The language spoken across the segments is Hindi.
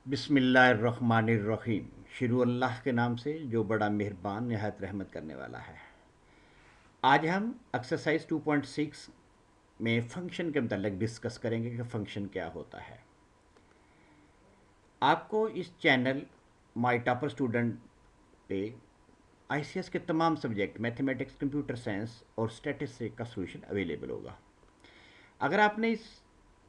बिस्मिल्लाहिर्रहमानिर्रहीम। शुरू अल्लाह के नाम से जो बड़ा मेहरबान नहायत रहमत करने वाला है। आज हम एक्सरसाइज 2.6 में फंक्शन के मतलब डिस्कस करेंगे कि फंक्शन क्या होता है। आपको इस चैनल माई टॉपर स्टूडेंट पे आईसीएस के तमाम सब्जेक्ट मैथमेटिक्स, कंप्यूटर साइंस और स्टैटिस्टिक्स का सॉल्यूशन अवेलेबल होगा। अगर आपने इस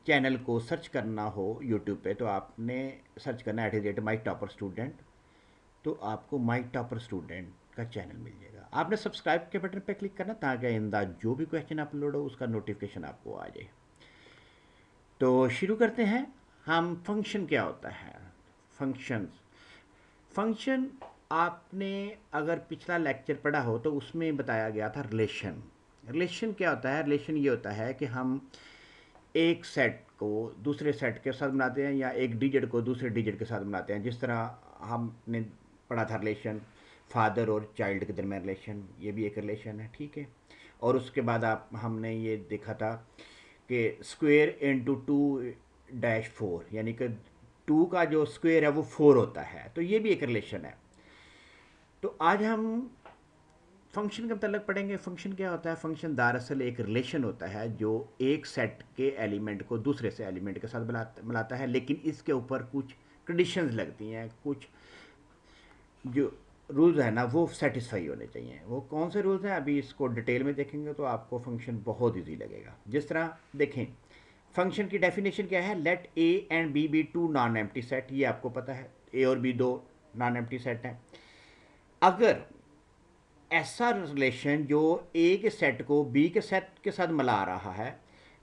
चैनल को सर्च करना हो यूट्यूब पे तो आपने सर्च करना @माई टॉपर स्टूडेंट, तो आपको माई टॉपर स्टूडेंट का चैनल मिल जाएगा। आपने सब्सक्राइब के बटन पर क्लिक करना ताकि आइंदा जो भी क्वेश्चन अपलोड हो उसका नोटिफिकेशन आपको आ जाए। तो शुरू करते हैं। हम फंक्शन क्या होता है। फंक्शंस फंक्शन आपने अगर पिछला लेक्चर पढ़ा हो तो उसमें बताया गया था रिलेशन। रिलेशन क्या होता है? रिलेशन ये होता है कि हम एक सेट को दूसरे सेट के साथ बनाते हैं या एक डिजिट को दूसरे डिजिट के साथ बनाते हैं। जिस तरह हमने पढ़ा था रिलेशन फादर और चाइल्ड के दरमियान रिलेशन, ये भी एक रिलेशन है, ठीक है। और उसके बाद आप हमने ये देखा था कि स्क्वेयर इंटू 2-4 यानी कि 2 का जो स्क्वेयर है वो 4 होता है, तो ये भी एक रिलेशन है। तो आज हम फंक्शन का मतलब पढ़ेंगे। फंक्शन क्या होता है? फंक्शन दरअसल एक रिलेशन होता है जो एक सेट के एलिमेंट को दूसरे से एलिमेंट के साथ मिलाता है, लेकिन इसके ऊपर कुछ कंडीशंस लगती हैं, कुछ जो रूल्स है ना वो सेटिस्फाई होने चाहिए। वो कौन से रूल्स हैं अभी इसको डिटेल में देखेंगे तो आपको फंक्शन बहुत ईजी लगेगा। जिस तरह देखें, फंक्शन की डेफिनेशन क्या है? Let A and B two non empty set, ये आपको पता है, ए और बी दो नॉन एम्प्टी सेट हैं। अगर ऐसा रिलेशन जो ए के सेट को बी के सेट के साथ मिला रहा है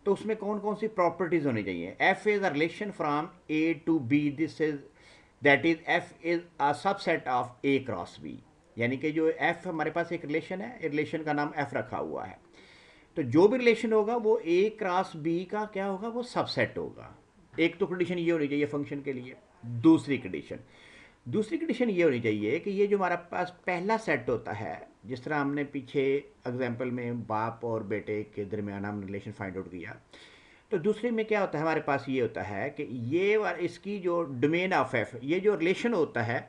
तो उसमें कौन कौन सी प्रॉपर्टीज होनी चाहिए? F is a relation from A to B, this is that is F is a subset of A cross B. यानी कि जो एफ हमारे पास एक रिलेशन है, रिलेशन का नाम एफ रखा हुआ है, तो जो भी रिलेशन होगा वो ए क्रॉस बी का क्या होगा? वो सबसेट होगा। एक तो कंडीशन ये होनी चाहिए फंक्शन के लिए। दूसरी कंडीशन ये होनी चाहिए कि ये जो हमारा पास पहला सेट होता है, जिस तरह हमने पीछे एग्जाम्पल में बाप और बेटे के दरमियान हम रिलेशन फाइंड आउट किया, तो दूसरे में क्या होता है? हमारे पास ये होता है कि ये इसकी जो डोमेन ऑफ एफ, ये जो रिलेशन होता है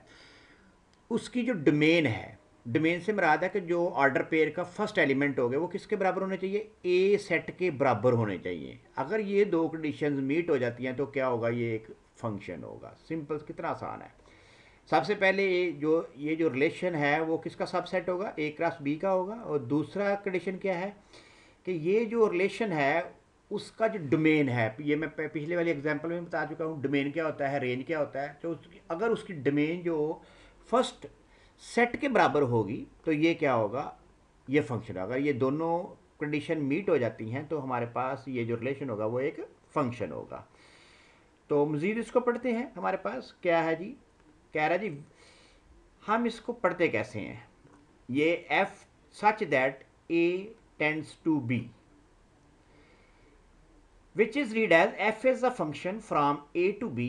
उसकी जो डोमेन है, डोमेन से मुराद है कि जो ऑर्डर पेयर का फर्स्ट एलिमेंट हो गया वो किसके बराबर होने चाहिए? ए सेट के बराबर होने चाहिए। अगर ये दो कंडीशंस मीट हो जाती हैं तो क्या होगा? ये एक फंक्शन होगा। सिंपल, कितना आसान है। सबसे पहले ये जो रिलेशन है वो किसका सबसेट होगा? ए क्रॉस बी का होगा। और दूसरा कंडीशन क्या है कि ये जो रिलेशन है उसका जो डोमेन है, ये मैं पिछले वाले एग्जांपल में बता चुका हूँ, डोमेन क्या होता है, रेंज क्या होता है। तो अगर उसकी डोमेन जो फर्स्ट सेट के बराबर होगी तो ये क्या होगा? ये फंक्शन होगा। ये दोनों कंडीशन मीट हो जाती हैं तो हमारे पास ये जो रिलेशन होगा वो एक फंक्शन होगा। तो मज़ीद इसको पढ़ते हैं। हमारे पास क्या है जी? कह रहा है जी, हम इसको पढ़ते कैसे हैं? ये F such that A tends to B, which is read as F is a function from A to B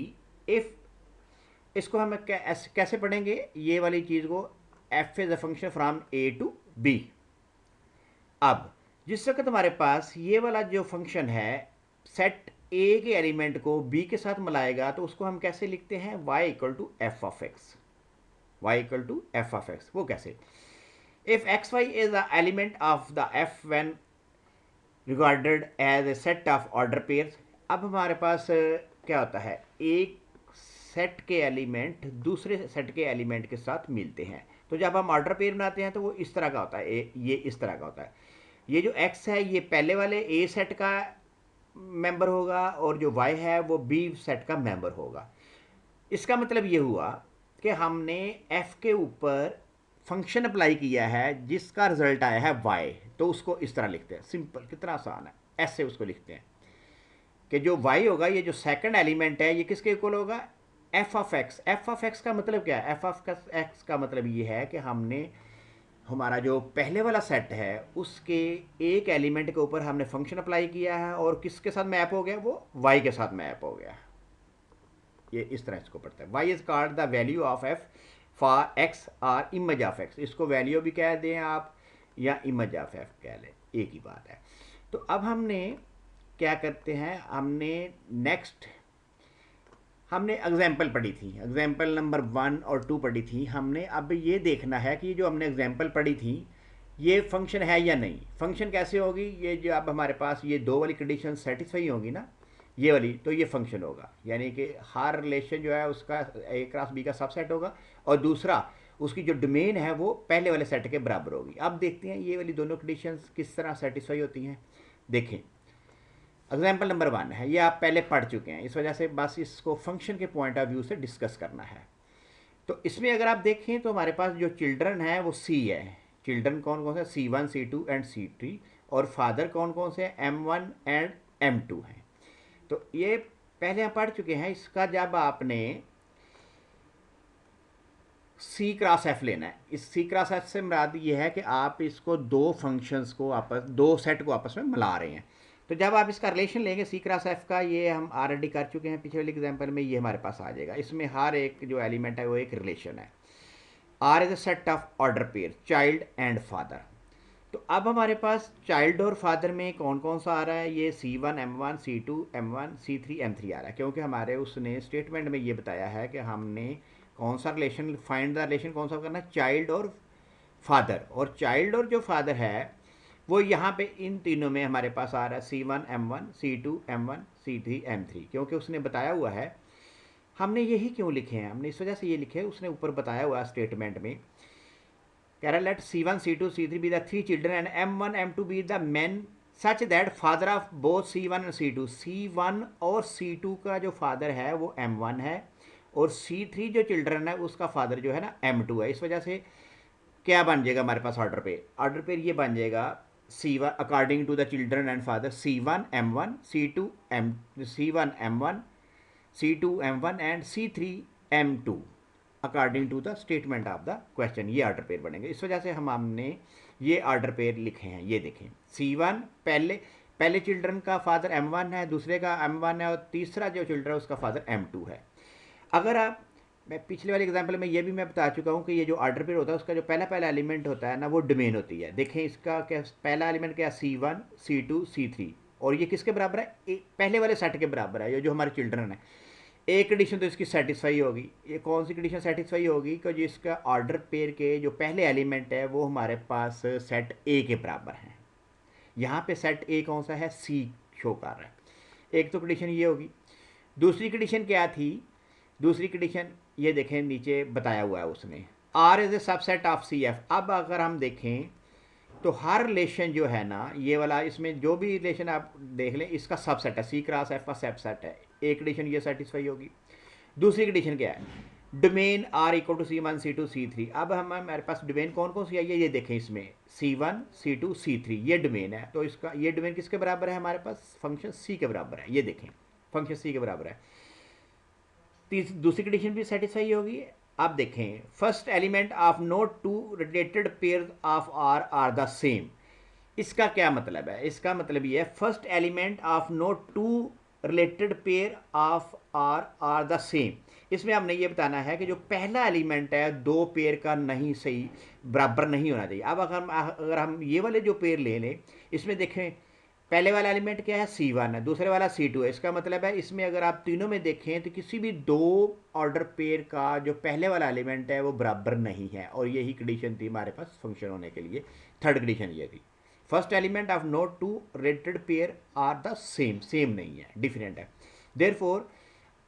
if, इसको हम कैसे पढ़ेंगे ये वाली चीज को? F is a function from A to B. अब जिस वक्त हमारे पास ये वाला जो फंक्शन है सेट ए के एलिमेंट को बी के साथ मिलाएगा तो उसको हम कैसे लिखते हैं? Y equal to F of X. Y equal to F of X, वो कैसे? If X Y is the element of the F when regarded as a set of order pairs. अब हमारे पास क्या होता है? एक सेट के एलिमेंट दूसरे सेट के एलिमेंट के साथ मिलते हैं, तो जब हम ऑर्डर पेयर बनाते हैं तो वो इस तरह का होता है। ये इस तरह का होता है। ये जो एक्स है ये पहले वाले ए सेट का मेंबर होगा और जो वाई है वो बी सेट का मेंबर होगा। इसका मतलब ये हुआ कि हमने एफ के ऊपर फंक्शन अप्लाई किया है जिसका रिजल्ट आया है वाई, तो उसको इस तरह लिखते हैं। सिंपल, कितना आसान है। ऐसे उसको लिखते हैं कि जो वाई होगा, ये जो सेकंड एलिमेंट है, ये किसके इक्वल होगा? F of x. F of x का मतलब क्या है? एफ ऑफ एक्स का मतलब ये है कि हमने हमारा जो पहले वाला सेट है उसके एक एलिमेंट के ऊपर हमने फंक्शन अप्लाई किया है और किसके साथ मैप हो गया? वो वाई के साथ मैप हो गया। ये इस तरह इसको पढ़ता है। Y is called the value of F for X और इमेज ऑफ एक्स। इसको वैल्यू भी कह दें आप या इमेज ऑफ एफ कह लें, एक ही बात है। तो अब हमने क्या करते हैं? हमने नेक्स्ट हमने एग्जाम्पल पढ़ी थी, एग्जाम्पल नंबर 1 और 2 पढ़ी थी हमने। अब ये देखना है कि जो हमने एग्जाम्पल पढ़ी थी ये फंक्शन है या नहीं। फंक्शन कैसे होगी, ये जो अब हमारे पास ये दो वाली कंडीशन सेटिस्फाई होगी ना, ये वाली, तो ये फंक्शन होगा। यानी कि हर रिलेशन जो है उसका ए क्रॉस बी का सबसेट होगा, और दूसरा उसकी जो डोमेन है वो पहले वाले सेट के बराबर होगी। अब देखते हैं ये वाली दोनों कंडीशंस किस तरह सेटिस्फाई होती हैं। देखें, एग्जाम्पल नंबर 1 है, ये आप पहले पढ़ चुके हैं, इस वजह से बस इसको फंक्शन के पॉइंट ऑफ व्यू से डिस्कस करना है। तो इसमें अगर आप देखें तो हमारे पास जो चिल्ड्रन है वो सी है। चिल्ड्रन कौन कौन से, C1 C2 एंड C3। और फादर कौन कौन से, M1 एंड M2 हैं। तो ये पहले हम पढ़ चुके हैं। इसका जब आपने C क्रॉस F लेना है, इस C क्रॉस F से मुराद ये है कि आप इसको दो फंक्शंस को दो सेट को आपस में मिला रहे हैं। तो जब आप इसका रिलेशन लेंगे C क्रॉस F का, ये हम ऑलरेडी कर चुके हैं पिछले एग्जाम्पल में, ये हमारे पास आ जाएगा। इसमें हर एक जो एलिमेंट है वो एक रिलेशन है। R is a set of order pair child and father. तो अब हमारे पास चाइल्ड और फादर में कौन कौन सा आ रहा है, ये C1 M1 C2 M1 C3 M3 आ रहा है, क्योंकि हमारे उसने स्टेटमेंट में ये बताया है कि हमने कौन सा रिलेशन, फाइंड द रिलेशन कौन सा करना है, चाइल्ड और फादर। और चाइल्ड और जो फादर है वो यहाँ पे इन तीनों में हमारे पास आ रहा है C1 M1 C2 M1 C3 M3, क्योंकि उसने बताया हुआ है। हमने यही क्यों लिखे हैं, हमने इस वजह से ये लिखे हैं, उसने ऊपर बताया हुआ है स्टेटमेंट में, कह रहा let C1 C2 C3 be the 3 children and M1 M2 be the man such that father of both C1 and C2। C1 और C2 का जो फादर है वो M1 है, और C3 जो चिल्ड्रन है उसका फादर जो है ना M2 है। इस वजह से क्या बन जाएगा हमारे पास ऑर्डर पे ये बन जाएगा C1 according to the children and father C1 M1 C1 M1 C2 M1 and C3 M2 according to the statement of the question. ये ऑर्डर पेयर बनेंगे। इस वजह से हमने ये ऑर्डर पेयर लिखे हैं। ये देखें, C1 पहले चिल्ड्रन का फादर M1 है, दूसरे का M1 है, और तीसरा जो चिल्ड्रन है उसका फादर M2 है। अगर आप, मैं पिछले वाले एग्जाम्पल में ये भी मैं बता चुका हूँ कि ये जो ऑर्डर पेयर होता है उसका जो पहला एलिमेंट होता है ना वो डोमेन होती है। देखें इसका क्या पहला एलिमेंट क्या, C1 C2 C3, और ये किसके बराबर है, पहले वाले सेट के बराबर है। ये जो हमारे चिल्ड्रन है, एक कंडीशन तो इसकी सेटिस्फाई होगी। ये कौन सी कंडीशन सेटिस्फाई होगी कि जिसका ऑर्डर पेयर के जो पहले एलिमेंट है वो हमारे पास सेट ए के बराबर है। यहाँ पे सेट ए कौन सा है, सी शो कर रहा है। एक तो कंडीशन ये होगी। दूसरी कंडीशन क्या थी, दूसरी कंडीशन ये देखें नीचे बताया हुआ है उसने, R is a subset of CF। अब अगर हम देखें तो हर रिलेशन जो है ना ये वाला, इसमें जो भी रिलेशन आप देख लें इसका सबसेट है, C क्रॉस F का सबसेट है। एक कंडीशन ये सेटिस्फाई होगी। दूसरी कंडीशन क्या है, domain R equal to C1 C2 C3। अब हमारे पास डोमेन कौन कौन सी आई है, ये देखें इसमें C1 C2 C3 ये डोमेन है। तो इसका ये डोमेन किसके बराबर है, हमारे पास फंक्शन C के बराबर है। ये देखें फंक्शन C के बराबर है। दूसरी कंडीशन भी सेटिस्फाई होगी। आप देखें, first element of not two related pair of are the same. इसका क्या मतलब है, इसका मतलब ये है first element of not two related pair of are the same. इसमें हमने ये बताना है कि जो पहला एलिमेंट है दो पेयर का नहीं सही बराबर नहीं होना चाहिए। अब अगर हम ये वाले जो पेयर ले लें, इसमें देखें पहले वाला एलिमेंट क्या है, C1 है, दूसरे वाला C2 है। इसका मतलब है इसमें अगर आप तीनों में देखें तो किसी भी दो ऑर्डर पेयर का जो पहले वाला एलिमेंट है वो बराबर नहीं है, और यही कंडीशन थी हमारे पास फंक्शन होने के लिए। थर्ड कंडीशन ये थी, first element of not two related pair are the same नहीं है, डिफरेंट है। Therefore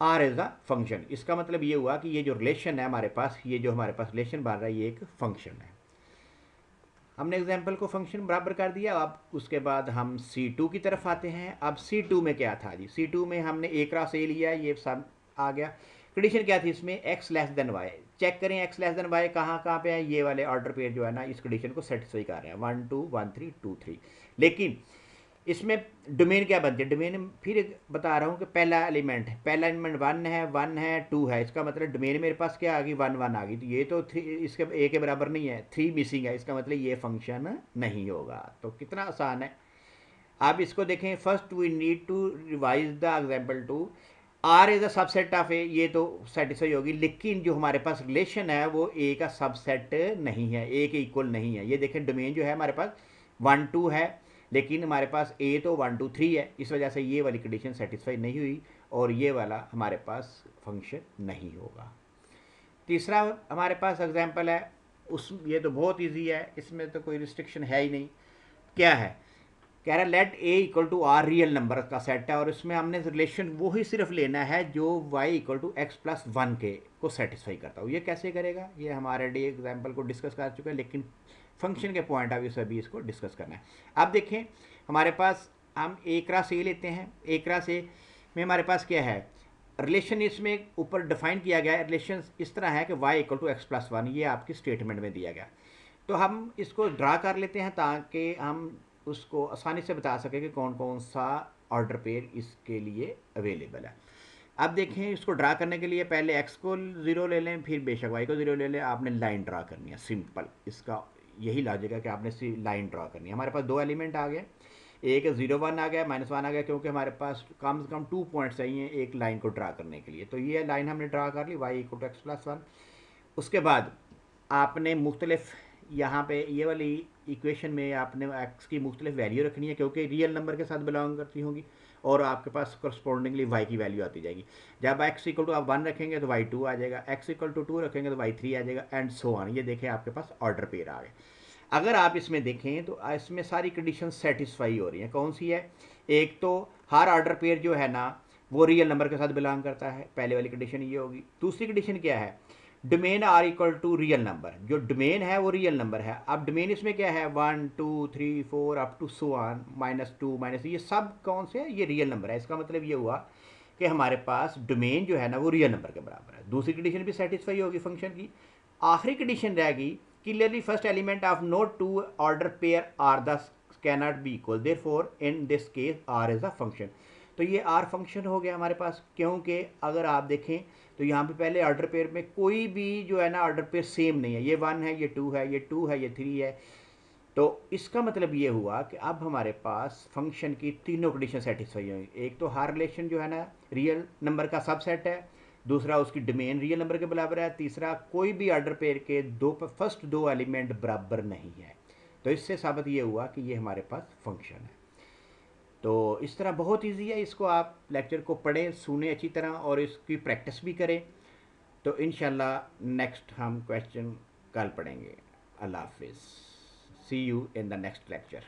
R is the function. इसका मतलब ये हुआ कि ये जो रिलेशन है हमारे पास, ये जो हमारे पास रिलेशन बन रहा है ये एक फंक्शन है। हमने एग्जाम्पल को फंक्शन बराबर कर दिया। अब उसके बाद हम C2 की तरफ आते हैं। अब C2 में क्या था जी, C2 में हमने A क्रॉस A लिया, ये सब आ गया। कंडीशन क्या थी इसमें, x less than y। Check करें x लेस देन y कहाँ पे है, ये वाले ऑर्डर पेयर जो है ना इस कंडीशन को सेटिस्फाई कर रहे हैं, 1 2 1 3 2 3। लेकिन इसमें डोमेन क्या बनती है, डोमेन फिर बता रहा हूँ कि पहला एलिमेंट 1 है 2 है। इसका मतलब डोमेन मेरे पास क्या आ गई, 1 1 आ गई। तो ये तो 3 इसके A के बराबर नहीं है, 3 मिसिंग है। इसका मतलब ये फंक्शन नहीं होगा। तो कितना आसान है। आप इसको देखें, first we need to revise the example 2। R is a subset of A, ये तो सेटिस्फाई होगी। लेकिन जो हमारे पास रिलेशन है वो A का सबसेट नहीं है, A के इक्वल नहीं है। ये देखें डोमेन जो है हमारे पास 1 2 है, लेकिन हमारे पास A तो 1 2 3 है। इस वजह से ये वाली कंडीशन सेटिस्फाई नहीं हुई, और ये वाला हमारे पास फंक्शन नहीं होगा। तीसरा हमारे पास एग्जाम्पल है, उस ये तो बहुत ईजी है, इसमें तो कोई रिस्ट्रिक्शन है ही नहीं। क्या है, कह रहा है let A equal to R real number का सेट है और इसमें हमने रिलेशन वो ही सिर्फ लेना है जो Y equal to X plus one के को सेटिस्फाई करता हो। ये कैसे करेगा, ये हमारे डी एग्जाम्पल को डिस्कस कर चुके हैं, लेकिन फंक्शन के पॉइंट ऑफ व्यू से भी इसको डिस्कस करना है। अब देखें हमारे पास हम ए क्रॉस ए लेते हैं। ए क्रॉस ए में हमारे पास क्या है, रिलेशन इसमें ऊपर डिफाइन किया गया है। रिलेशन इस तरह है कि Y equal to X plus one, ये आपकी स्टेटमेंट में दिया गया। तो हम इसको ड्रा कर लेते हैं ताकि हम उसको आसानी से बता सकें कि कौन कौन सा ऑर्डर पेयर इसके लिए अवेलेबल है। अब देखें इसको ड्रा करने के लिए पहले x को 0 ले लें, फिर बेशक y को 0 ले लें। आपने लाइन ड्रा करनी है, सिंपल इसका यही लॉजिक है कि आपने लाइन ड्रा करनी है। हमारे पास दो एलिमेंट आ गए, एक 0 1 आ गया, -1 आ गया, क्योंकि हमारे पास कम से कम 2 पॉइंट्स चाहिए एक लाइन को ड्रा करने के लिए। तो ये लाइन हमने ड्रा कर ली, y equal to X plus one. उसके बाद आपने मुख्तलिफ यहाँ पे ये वाली इक्वेशन में आपने x की मुख्तलिफ वैल्यू रखनी है, क्योंकि रियल नंबर के साथ बिलोंग करती होंगी और आपके पास करस्पॉन्डिंगली y की वैल्यू आती जाएगी। जब x इक्वल टू आप 1 रखेंगे तो y 2 आ जाएगा, x इक्वल टू 2 रखेंगे तो y 3 आ जाएगा, एंड सो ऑन। ये देखें आपके पास ऑर्डर पेयर आ गए। अगर आप इसमें देखें तो इसमें सारी कंडीशन सेटिस्फाई हो रही हैं। कौन सी है, एक तो हर ऑर्डर पेयर जो है ना वो रियल नंबर के साथ बिलोंग करता है, पहले वाली कंडीशन ये होगी। दूसरी कंडीशन क्या है, domain R equal to real number, जो डोमेन है वो रियल नंबर है। अब डोमेन इसमें क्या है, 1 2 3 4 अप टू सो ऑन, -2 -, ये सब कौन से है, ये रियल नंबर है। इसका मतलब ये हुआ कि हमारे पास डोमेन जो है ना वो रियल नंबर के बराबर है। दूसरी कंडीशन भी सेटिस्फाई होगी फंक्शन की। आखिरी कंडीशन रहेगी, clearly first element of no two order pair are the can not be equal, therefore in this case R is a function. तो ये आर फंक्शन हो गया हमारे पास, क्योंकि अगर आप देखें तो यहाँ पे पहले ऑर्डर पेयर में कोई भी जो है ना ऑर्डर पेयर सेम नहीं है, ये 1 है, ये 2 है, ये 2 है, ये 3 है। तो इसका मतलब ये हुआ कि अब हमारे पास फंक्शन की तीनों कंडीशन सेटिस्फाई होंगी। एक तो हर रिलेशन जो है ना रियल नंबर का सबसेट है, दूसरा उसकी डोमेन रियल नंबर के बराबर है, तीसरा कोई भी ऑर्डर पेयर के फर्स्ट दो एलिमेंट बराबर नहीं है। तो इससे साबित ये हुआ कि ये हमारे पास फंक्शन है। तो इस तरह बहुत इजी है, इसको आप लेक्चर को पढ़ें, सुने अच्छी तरह और इसकी प्रैक्टिस भी करें। तो इंशाल्लाह नेक्स्ट हम क्वेश्चन कल पढ़ेंगे। अल्लाह हाफिज़, see you in the next lecture.